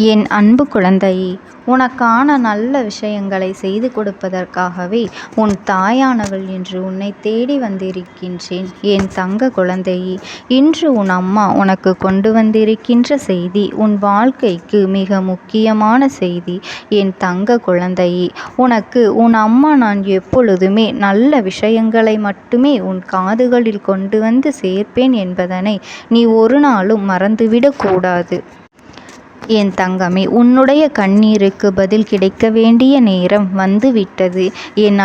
என் அன்பு குழந்தையே, உனக்கான நல்ல விஷயங்களை செய்து கொடுப்பதற்காகவே உன் தாயானவள் இன்று உன்னை தேடி வந்திருக்கின்றேன். என் தங்க குழந்தையே, இன்று உன் அம்மா உனக்கு கொண்டு வந்திருக்கின்ற செய்தி உன் வாழ்க்கைக்கு மிக முக்கியமான செய்தி. என் தங்க குழந்தையே, உனக்கு உன் அம்மா நான் எப்பொழுதுமே நல்ல விஷயங்களை மட்டுமே உன் காதுகளில் கொண்டு வந்து சேர்ப்பேன் என்பதனை நீ ஒரு நாளும் மறந்துவிடக் கூடாது. என் தங்கமே, உன்னுடைய கண்ணீருக்கு பதில் கிடைக்க வேண்டிய நேரம் வந்துவிட்டது. என்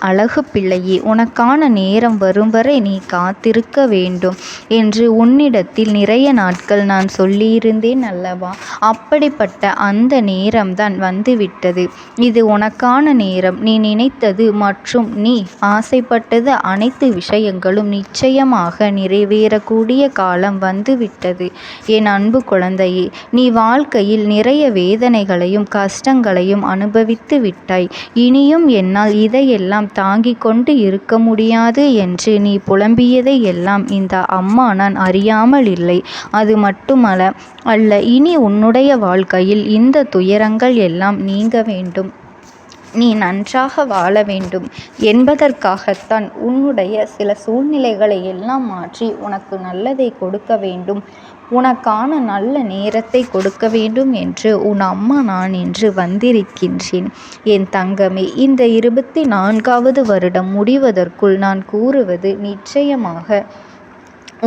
அழகு பிள்ளையே, உனக்கான நேரம் வரும் வரை நீ காத்திருக்க வேண்டும் என்று உன்னிடத்தில் நிறைய நாட்கள் நான் சொல்லியிருந்தேன் அல்லவா? அப்படிப்பட்ட அந்த நேரம்தான் வந்துவிட்டது. இது உனக்கான நேரம். நீ நினைத்தது மற்றும் நீ ஆசைப்பட்டது அனைத்து விஷயங்களும் நிச்சயமாக நிறைவேறக்கூடிய காலம் வந்துவிட்டது. என் அன்பு குழந்தையே, நீ வாழ்க்கையில் நிறைய வேதனைகளையும் கஷ்டங்களையும் அனுபவித்து விட்டாய். இனியும் என்னால் இதையெல்லாம் தாங்கிக் கொண்டு இருக்க முடியாது என்று நீ புலம்பியதை எல்லாம் இந்த அம்மா நான் அறியாமல் இல்லை. அது மட்டுமல்ல, இனி உன்னுடைய வாழ்க்கையில் இந்த துயரங்கள் எல்லாம் நீங்க வேண்டும், நீ நன்றாக வாழ வேண்டும் என்பதற்காகத்தான் உன்னுடைய சில சூழ்நிலைகளை எல்லாம் மாற்றி உனக்கு நல்லதை கொடுக்க வேண்டும், உனக்கான நல்ல நேரத்தை கொடுக்க வேண்டும் என்று உன் அம்மா நான் இன்று வந்திருக்கின்றேன். என் தங்கமே, இந்த 24வது வருடம் முடிவதற்குள் நான் கூறுவது நிச்சயமாக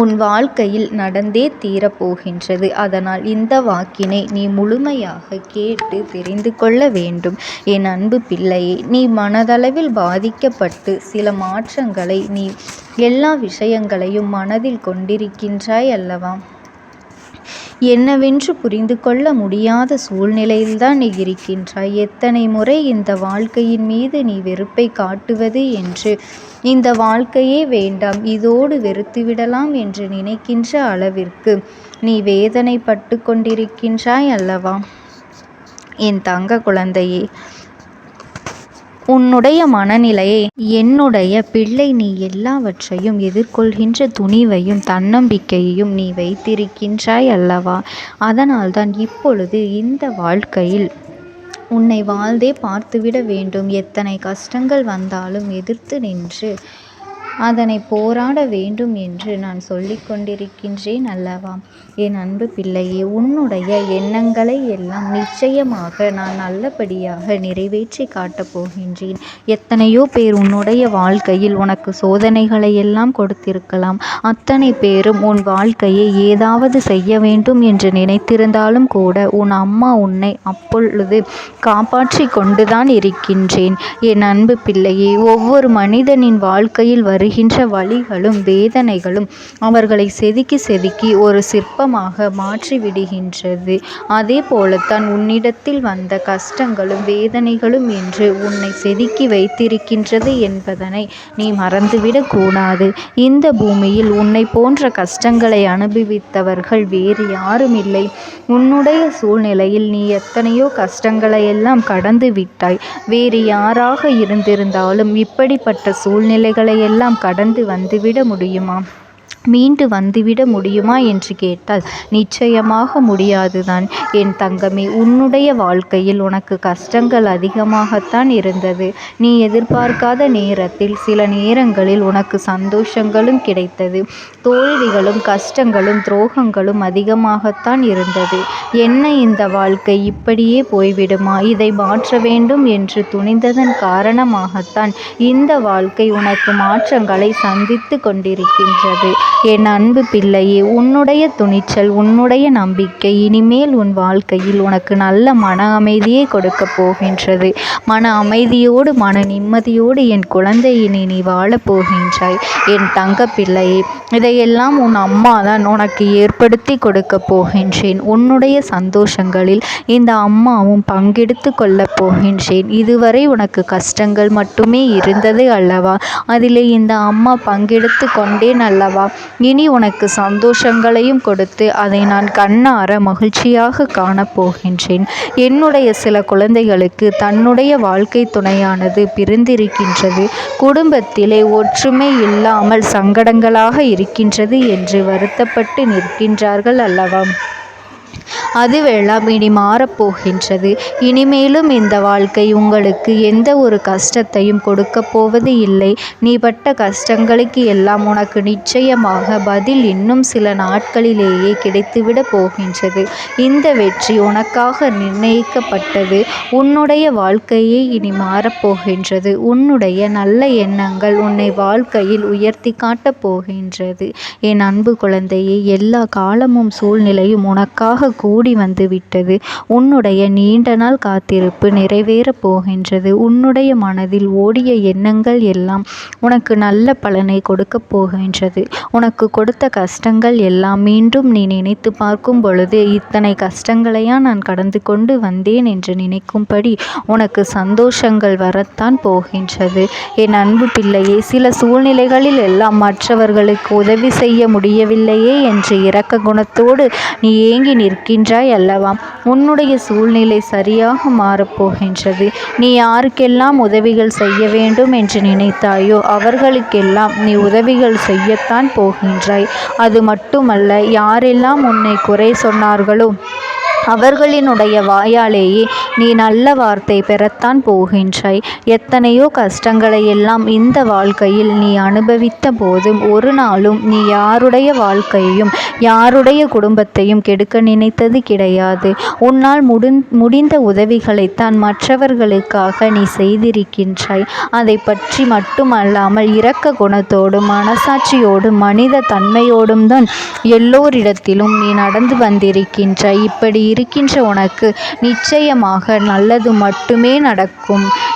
உன் வாழ்க்கையில் நடந்தே தீரப்போகின்றது. அதனால் இந்த வாக்கினை நீ முழுமையாக கேட்டு தெரிந்து கொள்ள வேண்டும். என் அன்பு பிள்ளையே, நீ மனதளவில் பாதிக்கப்பட்டு சில மாற்றங்களை நீ எல்லா விஷயங்களையும் மனதில் கொண்டிருக்கின்றாய் அல்லவா? என்னவென்று புரிந்து கொள்ள முடியாத சூழ்நிலையில்தான் நீ இருக்கின்றாய். எத்தனை முறை இந்த வாழ்க்கையின் மீது நீ வெறுப்பை காட்டுவது என்று, இந்த வாழ்க்கையே வேண்டாம், இதோடு வெறுத்துவிடலாம் என்று நினைக்கின்ற அளவிற்கு நீ வேதனைப்பட்டு கொண்டிருக்கின்றாய் அல்லவா? என் தங்க குழந்தையே, உன்னுடைய மனநிலையை என்னுடைய பிள்ளை நீ எல்லாவற்றையும் எதிர்கொள்கின்ற துணிவையும் தன்னம்பிக்கையையும் நீ வைத்திருக்கின்றாய் அல்லவா? அதனால்தான் இப்பொழுது இந்த வாழ்க்கையில் உன்னை வாழ்ந்தே பார்த்துவிட வேண்டும். எத்தனை கஷ்டங்கள் வந்தாலும் எதிர்த்து நின்று அதனை போராட வேண்டும் என்று நான் சொல்லிக் கொண்டிருக்கின்றேன் அல்லவா? என் அன்பு பிள்ளையே, உன்னுடைய எண்ணங்களை எல்லாம் நிச்சயமாக நான் நல்லபடியாக நிறைவேற்றி காட்டப் போகின்றேன். எத்தனையோ பேர் உன்னுடைய வாழ்க்கையில் உனக்கு சோதனைகளை எல்லாம் கொடுத்திருக்கலாம். அத்தனை பேரும் உன் வாழ்க்கையை ஏதாவது செய்ய வேண்டும் என்று நினைத்திருந்தாலும் கூட உன் அம்மா உன்னை அப்பொழுது காப்பாற்றி கொண்டுதான் இருக்கின்றேன். என் அன்பு பிள்ளையே, ஒவ்வொரு மனிதனின் வாழ்க்கையில் வருகின்ற வலிகளும் வேதனைகளும் அவர்களை செதுக்கி செதுக்கி ஒரு சிற்பமாக மாற்றி விடுகின்றது. அதே போலத்தான் உன்னிடத்தில் வந்த கஷ்டங்களும் வேதனைகளும் என்று உன்னை செதுக்கி வைத்திருக்கின்றது என்பதனை நீ மறந்துவிடக் கூடாது. இந்த பூமியில் உன்னை போன்ற கஷ்டங்களை அனுபவித்தவர்கள் வேறு யாரும் இல்லை. உன்னுடைய சூழ்நிலையில் நீ எத்தனையோ கஷ்டங்களை எல்லாம் கடந்து விட்டாய். வேறு யாராக இருந்திருந்தாலும் இப்படிப்பட்ட சூழ்நிலைகளை எல்லாம் கடந்து வந்துவிட முடியுமா? மீண்டு வந்துவிட முடியுமா என்று கேட்டால் நிச்சயமாக முடியாதுதான். என் தங்கமே, உன்னுடைய வாழ்க்கையில் உனக்கு கஷ்டங்கள் அதிகமாகத்தான் இருந்தது. நீ எதிர்பார்க்காத நேரத்தில் சில நேரங்களில் உனக்கு சந்தோஷங்களும் கிடைத்தது. தோல்விகளும் கஷ்டங்களும் துரோகங்களும் அதிகமாகத்தான் இருந்தது. என்ன இந்த வாழ்க்கை இப்படியே போய்விடுமா? இதை மாற்ற வேண்டும் என்று துணிந்ததன் காரணமாகத்தான் இந்த வாழ்க்கை உனக்கு மாற்றங்களை சந்தித்து கொண்டிருக்கின்றது. என் அன்பு பிள்ளையே, உன்னுடைய துணிச்சல், உன்னுடைய நம்பிக்கை இனிமேல் உன் வாழ்க்கையில் உனக்கு நல்ல மன அமைதியை கொடுக்க போகின்றது. மன அமைதியோடு மன நிம்மதியோடு என் குழந்தையினை நீ வாழப் போகின்றாய். என் தங்க பிள்ளையே, இதையெல்லாம் உன் அம்மா தான் உனக்கு ஏற்படுத்தி கொடுக்க போகின்றேன். உன்னுடைய சந்தோஷங்களில் இந்த அம்மாவும் பங்கெடுத்து கொள்ளப் போகின்றேன். இதுவரை உனக்கு கஷ்டங்கள் மட்டுமே இருந்தது அல்லவா? அதிலே இந்த அம்மா பங்கெடுத்து கொண்டேன் அல்லவா? இனி உனக்கு சந்தோஷங்களையும் கொடுத்து அதை நான் கண்ணார மகிழ்ச்சியாக காணப்போகின்றேன். என்னுடைய சில குழந்தைகளுக்கு தன்னுடைய வாழ்க்கை துணையானது பிரிந்திருக்கின்றது, குடும்பத்திலே ஒற்றுமை இல்லாமல் சங்கடங்களாக இருக்கின்றது என்று வருத்தப்பட்டு நிற்கின்றார்கள் அல்லவா? அதுவெல்லாம் இனி மாறப்போகின்றது. இனிமேலும் இந்த வாழ்க்கை உங்களுக்கு எந்த ஒரு கஷ்டத்தையும் கொடுக்கப் போவது இல்லை. நீ பட்ட கஷ்டங்களுக்கு எல்லாம் உனக்கு நிச்சயமாக பதில் இன்னும் சில நாட்களிலேயே கிடைத்துவிடப் போகின்றது. இந்த வெற்றி உனக்காக நிர்ணயிக்கப்பட்டது. உன்னுடைய வாழ்க்கையே இனி மாறப்போகின்றது. உன்னுடைய நல்ல எண்ணங்கள் உன்னை வாழ்க்கையில் உயர்த்தி காட்டப் போகின்றது. என் அன்பு குழந்தையே, எல்லா காலமும் சூழ்நிலையும் உனக்காக கூடி வந்து விட்டது. உன்னுடைய நீண்ட நாள் காத்திருப்பு நிறைவேறப் போகின்றது. உன்னுடைய மனதில் ஓடிய எண்ணங்கள் எல்லாம் உனக்கு நல்ல பலனை கொடுக்கப் போகின்றது. உனக்கு கொடுத்த கஷ்டங்கள் எல்லாம் மீண்டும் நீ நினைத்து பார்க்கும் பொழுது, இத்தனை கஷ்டங்களையா நான் கடந்து கொண்டு வந்தேன் என்று நினைக்கும்படி உனக்கு சந்தோஷங்கள் வரத்தான் போகின்றது. என் அன்பு பிள்ளையே, சில சூழ்நிலைகளில் எல்லாம் மற்றவர்களுக்கு உதவி செய்ய முடியவில்லையே என்று இரக்க குணத்தோடு நீ ஏங்கி நிற்கின்றாய் அல்லவா? உன்னுடைய சூழ்நிலை சரியாக மாறப்போகின்றது. நீ யாருக்கெல்லாம் உதவிகள் செய்ய வேண்டும் என்று நினைத்தாயோ அவர்களுக்கெல்லாம் நீ உதவிகள் செய்யத்தான் போகின்றாய். அது மட்டுமல்ல, யாரெல்லாம் உன்னை குறை சொன்னார்களோ அவர்களினுடைய வாயாலேயே நீ நல்ல வார்த்தை பெறத்தான் போகின்றாய். எத்தனையோ கஷ்டங்களை எல்லாம் இந்த வாழ்க்கையில் நீ அனுபவித்த போதும் ஒரு நாளும் நீ யாருடைய வாழ்க்கையையும் யாருடைய குடும்பத்தையும் கெடுக்க நினைத்தது கிடையாது. உன்னால் முடிந்த உதவிகளைத்தான் மற்றவர்களுக்காக நீ செய்திருக்கின்றாய். அதை பற்றி மட்டுமல்லாமல் இரக்க குணத்தோடும் மனசாட்சியோடும் மனித தன்மையோடும் தான் எல்லோரிடத்திலும் நீ நடந்து வந்திருக்கின்றாய். இப்படி இருக்கின்ற உனக்கு நிச்சயமாக நல்லது மட்டுமே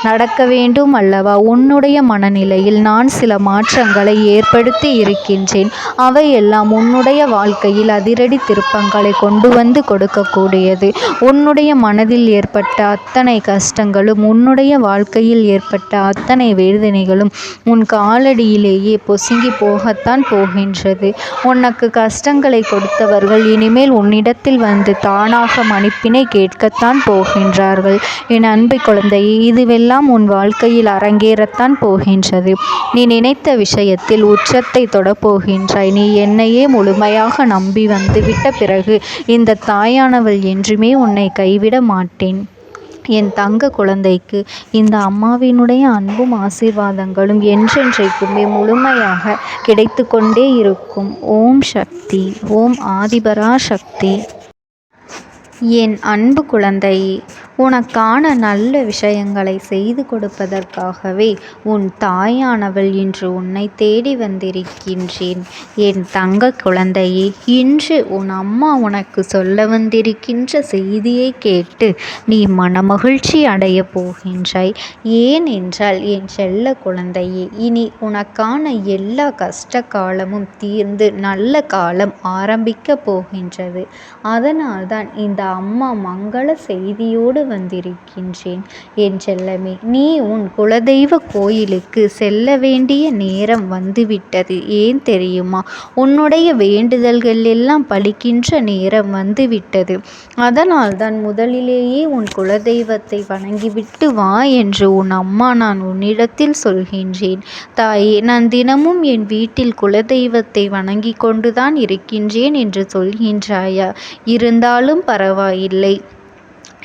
நடக்க வேண்டும் அல்லவா? உன்னுடைய மனநிலையில் நான் சில மாற்றங்களை ஏற்படுத்தி இருக்கின்றேன். அவையெல்லாம் உன்னுடைய வாழ்க்கையில் அதிரடி திருப்பங்களை கொண்டு வந்து கொடுக்கக்கூடியது. உன்னுடைய மனதில் ஏற்பட்ட அத்தனை கஷ்டங்களும் உன்னுடைய வாழ்க்கையில் ஏற்பட்ட அத்தனை வேதனைகளும் உன் காலடியிலேயே பொசுங்கி போகத்தான் போகின்றது. உனக்கு கஷ்டங்களை கொடுத்தவர்கள் இனிமேல் உன்னிடத்தில் வந்து தானாக மன்னிப்பினை கேட்கத்தான் போகின்றார்கள். என் அன்பு குழந்தையே, இதுவெல்லாம் உன் வாழ்க்கையில் அரங்கேறத்தான் போகின்றது. நீ நினைத்த விஷயத்தில் உச்சத்தை தொடப்போகின்றாய். நீ என்னையே முழுமையாக நம்பி வந்துவிட்ட பிறகு இந்த தாயானவள் என்றுமே உன்னை கைவிட மாட்டேன். என் தங்க குழந்தைக்கு இந்த அம்மாவினுடைய அன்பும் ஆசீர்வாதங்களும் என்றென்றைக்குமே முழுமையாக கிடைத்து கொண்டே இருக்கும். ஓம் சக்தி. ஓம் ஆதிபரா சக்தி. என் அன்பு குழந்தையே, உனக்கான நல்ல விஷயங்களை செய்து கொடுப்பதற்காகவே உன் தாயானவள் இன்று உன்னை தேடி வந்திருக்கின்றேன். என் தங்க குழந்தையே, இன்று உன் அம்மா உனக்கு சொல்ல வந்திருக்கின்ற செய்தியை கேட்டு நீ மனமகிழ்ச்சி அடைய போகின்றாய். ஏன் என்றால் என் செல்ல குழந்தையே, இனி உனக்கான எல்லா கஷ்ட காலமும் தீர்ந்து நல்ல காலம் ஆரம்பிக்க போகின்றது. அதனால்தான் இந்த அம்மா மங்கள செய்தியோடு வந்திருக்கின்றேன். என் செல்லமே, நீ உன் குலதெய்வ கோயிலுக்கு செல்ல வேண்டிய நேரம் வந்துவிட்டது. ஏன் தெரியுமா? உன்னுடைய வேண்டுதல்கள் எல்லாம் பலிக்கின்ற நேரம் வந்துவிட்டது. அதனால்தான் முதலிலேயே உன் குலதெய்வத்தை வணங்கிவிட்டு வா என்று உன் அம்மா நான் உன்னிடத்தில் சொல்கின்றேன். தாயே, நான் தினமும் என் வீட்டில் குலதெய்வத்தை வணங்கி கொண்டுதான் இருக்கின்றேன் என்று சொல்கின்றாயா? இருந்தாலும் பரவாயில்லை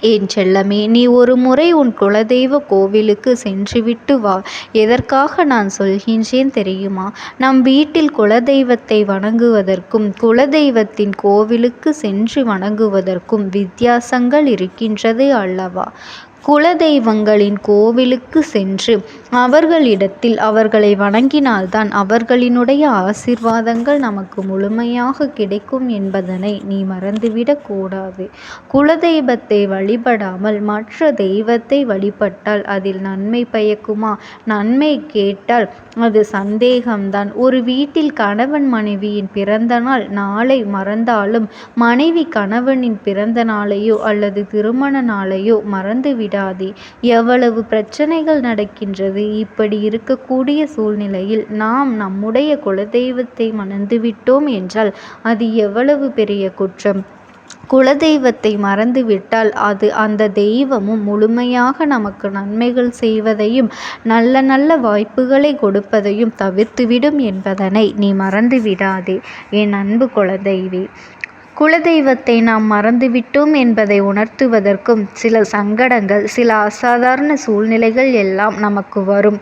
என் செல்லமே, நீ ஒரு முறை உன் குலதெய்வ கோவிலுக்கு சென்றுவிட்டு வா. எதற்காக நான் சொல்கின்றேன் தெரியுமா? நம் வீட்டில் குலதெய்வத்தை வணங்குவதற்கும் குலதெய்வத்தின் கோவிலுக்கு சென்று வணங்குவதற்கும் வித்தியாசங்கள் இருக்கின்றது அல்லவா? குலதெய்வங்களின் கோவிலுக்கு சென்று அவர்களிடத்தில் அவர்களை வணங்கினால்தான் அவர்களினுடைய ஆசீர்வாதங்கள் நமக்கு முழுமையாக கிடைக்கும் என்பதனை நீ மறந்துவிடக் கூடாது. குலதெய்வத்தை வழிபடாமல் மற்ற தெய்வத்தை வழிபட்டால் அதில் நன்மை பயக்குமா? நன்மை கேட்டால் அது சந்தேகம்தான். ஒரு வீட்டில் கணவன் மனைவியின் பிறந்த நாள் நாளை மறந்தாலும் மனைவி கணவனின் பிறந்த நாளையோ அல்லது திருமண நாளையோ மறந்துவிட விடாதே. எவ்வளவு பிரச்சனைகள் நடக்கின்றது. இப்படி இருக்கக்கூடிய சூழ்நிலையில் நாம் நம்முடைய குலதெய்வத்தை மறந்துவிட்டோம் என்றால் அது எவ்வளவு பெரிய குற்றம். குலதெய்வத்தை மறந்துவிட்டால் அது அந்த தெய்வமும் முழுமையாக நமக்கு நன்மைகள் செய்வதையும் நல்ல நல்ல வாய்ப்புகளை கொடுப்பதையும் தவிர்த்துவிடும் என்பதனை நீ மறந்து விடாதே என் அன்பு குலதெய்வே. குலதெய்வத்தை நாம் மறந்துவிட்டோம் என்பதை உணர்த்துவதற்கும் சில சங்கடங்கள், சில அசாதாரண சூழ்நிலைகள் எல்லாம் நமக்கு வரும்.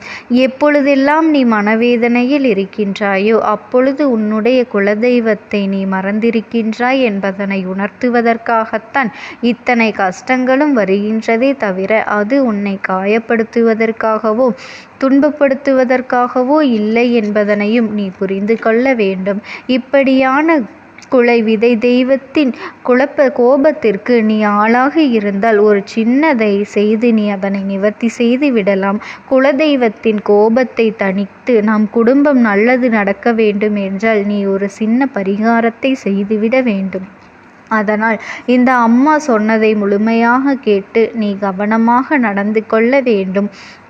எப்பொழுதெல்லாம் நீ மனவேதனையில் இருக்கின்றாயோ அப்பொழுது உன்னுடைய குலதெய்வத்தை நீ மறந்திருக்கின்றாய் என்பதனை உணர்த்துவதற்காகத்தான் இத்தனை கஷ்டங்களும் வருகின்றதே தவிர அது உன்னை காயப்படுத்துவதற்காகவோ துன்பப்படுத்துவதற்காகவோ இல்லை என்பதனையும் நீ புரிந்து கொள்ள வேண்டும். இப்படியான குலை விதை தெய்வத்தின் கோபத்திற்கு நீ ஆளாகி இருந்தால் ஒரு சின்னதை செய்து நீ அதனை நிவர்த்தி செய்து விடலாம். குலதெய்வத்தின் கோபத்தை தணித்து நம் குடும்பம் நல்லது நடக்க வேண்டும் என்றால் நீ ஒரு சின்ன பரிகாரத்தை செய்துவிட வேண்டும். அதனால் இந்த அம்மா சொன்னதை முழுமையாக கேட்டு நீ கவனமாக நடந்து கொள்ள வேண்டும்.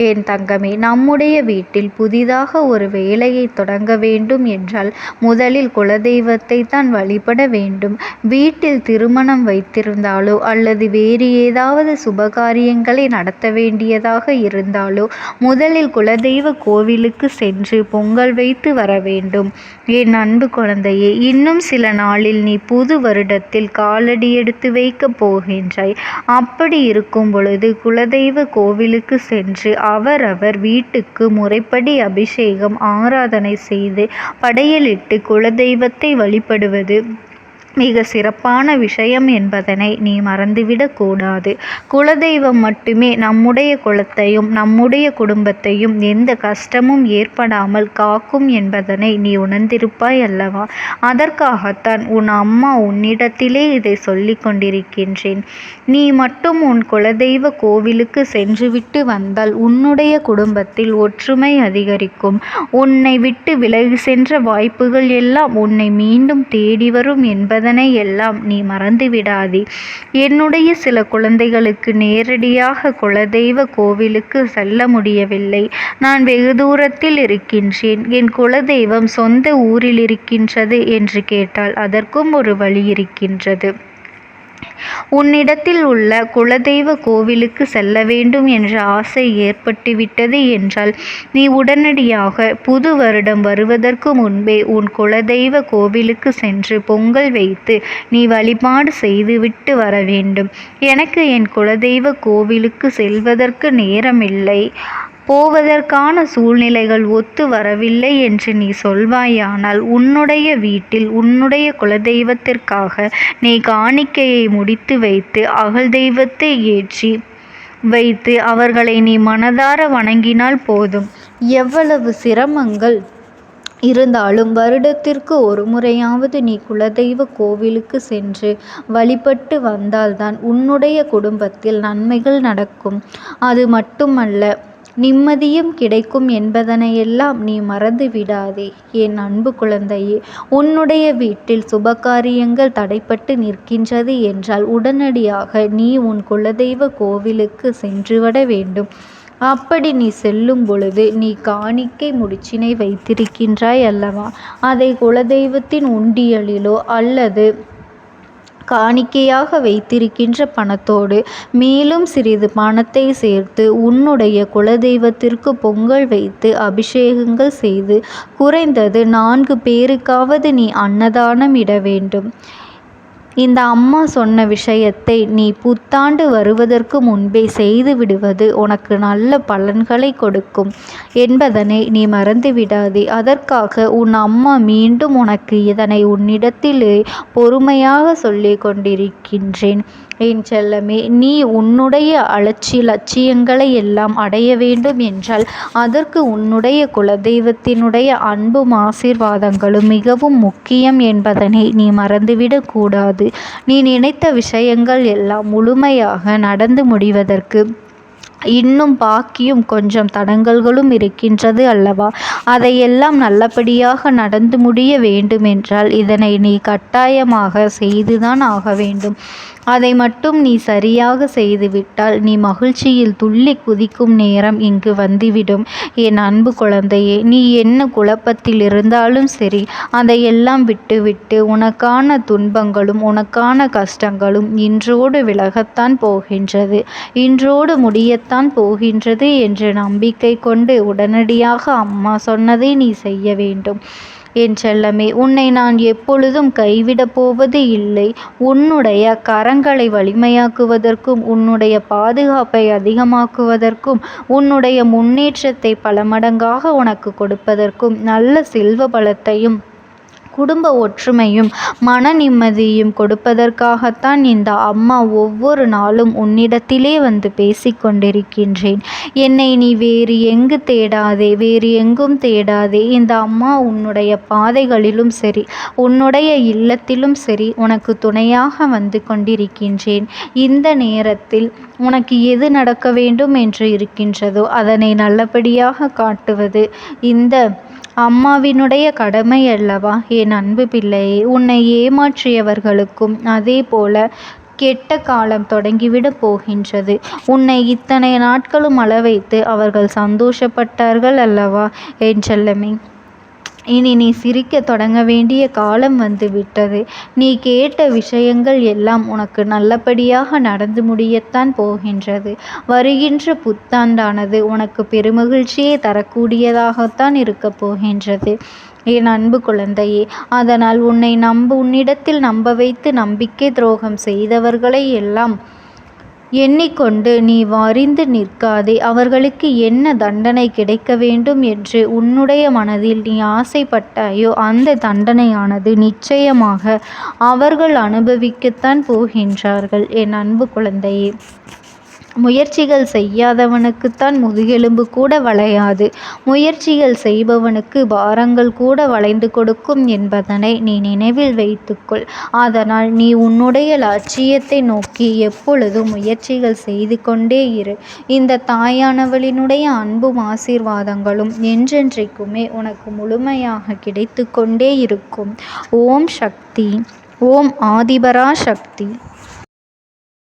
என் தங்கமே, நம்முடைய வீட்டில் புதிதாக ஒரு வேலையை தொடங்க வேண்டும் என்றால் முதலில் குலதெய்வத்தை தான் வழிபட வேண்டும். வீட்டில் திருமணம் வைத்திருந்தாலோ அல்லது வேறு ஏதாவது சுபகாரியங்களை நடத்த வேண்டியதாக இருந்தாலோ முதலில் குலதெய்வ கோவிலுக்கு சென்று பொங்கல் வைத்து வர வேண்டும். என் அன்பு குழந்தையே, இன்னும் சில நாளில் நீ புது வருடத்தில் காலடி எடுத்து வைக்கப் போகின்றாய். அப்படி இருக்கும் பொழுது குலதெய்வ கோவிலுக்கு சென்று அவரவர் வீட்டுக்கு முறைப்படி அபிஷேகம் ஆராதனை செய்து படையலிட்டு குலதெய்வத்தை வழிபடுவது மிக சிறப்பான விஷயம் என்பதனை நீ மறந்துவிடக் கூடாது. குலதெய்வம் மட்டுமே நம்முடைய குலத்தையும் நம்முடைய குடும்பத்தையும் எந்த கஷ்டமும் ஏற்படாமல் காக்கும் என்பதனை நீ உணர்ந்திருப்பாய் அல்லவா? அதற்காகத்தான் உன் அம்மா உன்னிடத்திலே இதை சொல்லி கொண்டிருக்கின்றேன். நீ மட்டும் உன் குலதெய்வ கோவிலுக்கு சென்றுவிட்டு வந்தால் உன்னுடைய குடும்பத்தில் ஒற்றுமை அதிகரிக்கும். உன்னை விட்டு விலகி சென்ற வாய்ப்புகள் எல்லாம் உன்னை மீண்டும் தேடி வரும் என்பதனை எல்லாம் நீ மறந்துவிடாதே. என்னுடைய சில குழந்தைகளுக்கு நேரடியாக குலதெய்வ கோவிலுக்கு செல்ல முடியவில்லை. நான் வெகு தூரத்தில் இருக்கின்றேன், என் குலதெய்வம் சொந்த ஊரில் இருக்கின்றது என்று கேட்டால் அதற்கும் ஒரு வழி இருக்கின்றது. உன்னிடத்தில் உள்ள குலதெய்வ கோவிலுக்கு செல்ல வேண்டும் என்ற ஆசை ஏற்பட்டுவிட்டது என்றால் நீ உடனடியாக புது வருடம் வருவதற்கு முன்பே உன் குலதெய்வ கோவிலுக்கு சென்று பொங்கல் வைத்து நீ வழிபாடு செய்துவிட்டு வர வேண்டும். எனக்கு என் குலதெய்வ கோவிலுக்கு செல்வதற்கு நேரமில்லை, போவதற்கான சூழ்நிலைகள் ஒத்து வரவில்லை என்று நீ சொல்வாயானால் உன்னுடைய வீட்டில் உன்னுடைய குலதெய்வத்திற்காக நீ காணிக்கையை முடித்து வைத்து அகல் தெய்வத்தை ஏற்றி வைத்து அவர்களை நீ மனதார வணங்கினால் போதும். எவ்வளவு சிரமங்கள் இருந்தாலும் வருடத்திற்கு ஒரு முறையாவது நீ குலதெய்வ கோவிலுக்கு சென்று வழிபட்டு வந்தால்தான் உன்னுடைய குடும்பத்தில் நன்மைகள் நடக்கும். அது மட்டுமல்ல, நிம்மதியும் கிடைக்கும் என்பதனையெல்லாம் நீ மறந்து விடாதே. என் அன்பு குழந்தையே, உன்னுடைய வீட்டில் சுபகாரியங்கள் தடைப்பட்டு நிற்கின்றது என்றால் உடனடியாக நீ உன் குலதெய்வ கோவிலுக்கு சென்றுவிட வேண்டும். அப்படி நீ செல்லும் பொழுது நீ காணிக்கை முடிச்சினை வைத்திருக்கின்றாய் அல்லவா? அதை குலதெய்வத்தின் உண்டியலிலோ அல்லது காணிக்கையாக வைத்திருக்கின்ற பணத்தோடு மேலும் சிறிது பணத்தை சேர்த்து உன்னுடைய குலதெய்வத்திற்கு பொங்கல் வைத்து அபிஷேகங்கள் செய்து குறைந்தது 4 பேருக்காவது நீ அன்னதானம் இட வேண்டும். இந்த அம்மா சொன்ன விஷயத்தை நீ புத்தாண்டு வருவதற்கு முன்பே செய்து விடுவது உனக்கு நல்ல பலன்களை கொடுக்கும் என்பதனை நீ மறந்து விடாதே. அதற்காக உன் அம்மா மீண்டும் உனக்கு இதனை உன்னிடத்திலே பொறுமையாக சொல்லி கொண்டிருக்கின்றேன். என் செல்லமே, நீ உன்னுடைய லட்சியங்களை எல்லாம் அடைய வேண்டும் என்றால் அதற்கு உன்னுடைய குலதெய்வத்தினுடைய அன்பும் ஆசீர்வாதங்களும் மிகவும் முக்கியம் என்பதனை நீ மறந்துவிடக் கூடாது. நீ நினைத்த விஷயங்கள் எல்லாம் முழுமையாக நடந்து முடிவதற்கு இன்னும் பாக்கியும் கொஞ்சம் தடங்கல்களும் இருக்கின்றது அல்லவா? அதையெல்லாம் நல்லபடியாக நடந்து முடிய வேண்டுமென்றால் இதனை நீ கட்டாயமாக செய்துதான் ஆக வேண்டும். அதை மட்டும் நீ சரியாக செய்துவிட்டால் நீ மகிழ்ச்சியில் துள்ளி குதிக்கும் நேரம் இங்கு வந்துவிடும். என் அன்பு குழந்தையே, நீ என்ன குழப்பத்தில் இருந்தாலும் சரி, அதையெல்லாம் விட்டுவிட்டு உனக்கான துன்பங்களும் உனக்கான கஷ்டங்களும் இன்றோடு விலகத்தான் போகின்றது, இன்றோடு முடியத்தான் போகின்றது என்று நம்பிக்கை கொண்டு உடனடியாக அம்மா சொன்னதை நீ செய்ய வேண்டும். என் செல்லமே, உன்னை நான் எப்பொழுதும் கைவிடப் போவது இல்லை. உன்னுடைய கரங்களை வலிமையாக்குவதற்கும் உன்னுடைய பாதுகாப்பை அதிகமாக்குவதற்கும் உன்னுடைய முன்னேற்றத்தை பல மடங்காக உனக்கு கொடுப்பதற்கும் நல்ல செல்வ பலத்தையும் குடும்ப ஒற்றுமையும் மன நிம்மதியும் கொடுப்பதற்காகத்தான் இந்த அம்மா ஒவ்வொரு நாளும் உன்னிடத்திலே வந்து பேசிக்கொண்டிருக்கின்றேன். என்னை நீ வேறு எங்கு தேடாதே, வேறு எங்கும் தேடாதே. இந்த அம்மா உன்னுடைய பாதைகளிலும் சரி, உன்னுடைய இல்லத்திலும் சரி உனக்கு துணையாக வந்து கொண்டிருக்கின்றேன். இந்த நேரத்தில் உனக்கு எது நடக்க வேண்டும் என்று இருக்கின்றதோ அதனை நல்லபடியாக காட்டுவது இந்த அம்மாவினுடைய கடமை அல்லவா? என் அன்பு பிள்ளையே, உன்னை ஏமாற்றியவர்களுக்கும் அதே போல கெட்ட காலம் தொடங்கிவிடப் போகின்றது. உன்னை இத்தனை நாட்களும் அளவைத்து அவர்கள் சந்தோஷப்பட்டார்கள் அல்லவா என் செல்லமே? இனி நீ சிரிக்க தொடங்க வேண்டிய காலம் வந்து விட்டது. நீ கேட்ட விஷயங்கள் எல்லாம் உனக்கு நல்லபடியாக நடந்து முடியத்தான் போகின்றது. வருகின்ற புத்தாண்டானது உனக்கு பெருமகிழ்ச்சியை தரக்கூடியதாகத்தான் இருக்கப் போகின்றது என் அன்பு குழந்தையே. அதனால் உன்னிடத்தில் நம்ப வைத்து நம்பிக்கை துரோகம் செய்தவர்களை எல்லாம் எண்ணிக்கொண்டு நீ வறிந்து நிற்காதே. அவர்களுக்கு என்ன தண்டனை கிடைக்க வேண்டும் என்று உன்னுடைய மனதில் நீ ஆசைப்பட்டாயோ அந்த தண்டனையானது நிச்சயமாக அவர்கள் அனுபவிக்கத்தான் போகின்றார்கள் என் அன்பு குழந்தையே. முயற்சிகள் செய்யாதவனுக்குத்தான் முதுகெலும்பு கூட வளையாது. முயற்சிகள் செய்பவனுக்கு பாரங்கள் கூட வளைந்து கொடுக்கும் என்பதனை நீ நினைவில் வைத்துக்கொள். அதனால் நீ உன்னுடைய லட்சியத்தை நோக்கி எப்பொழுதும் முயற்சிகள் செய்து கொண்டே இரு. இந்த தாயானவளினுடைய அன்பும் ஆசீர்வாதங்களும் என்றென்றைக்குமே உனக்கு முழுமையாக கிடைத்து கொண்டே இருக்கும். ஓம் சக்தி. ஓம் ஆதிபரா சக்தி.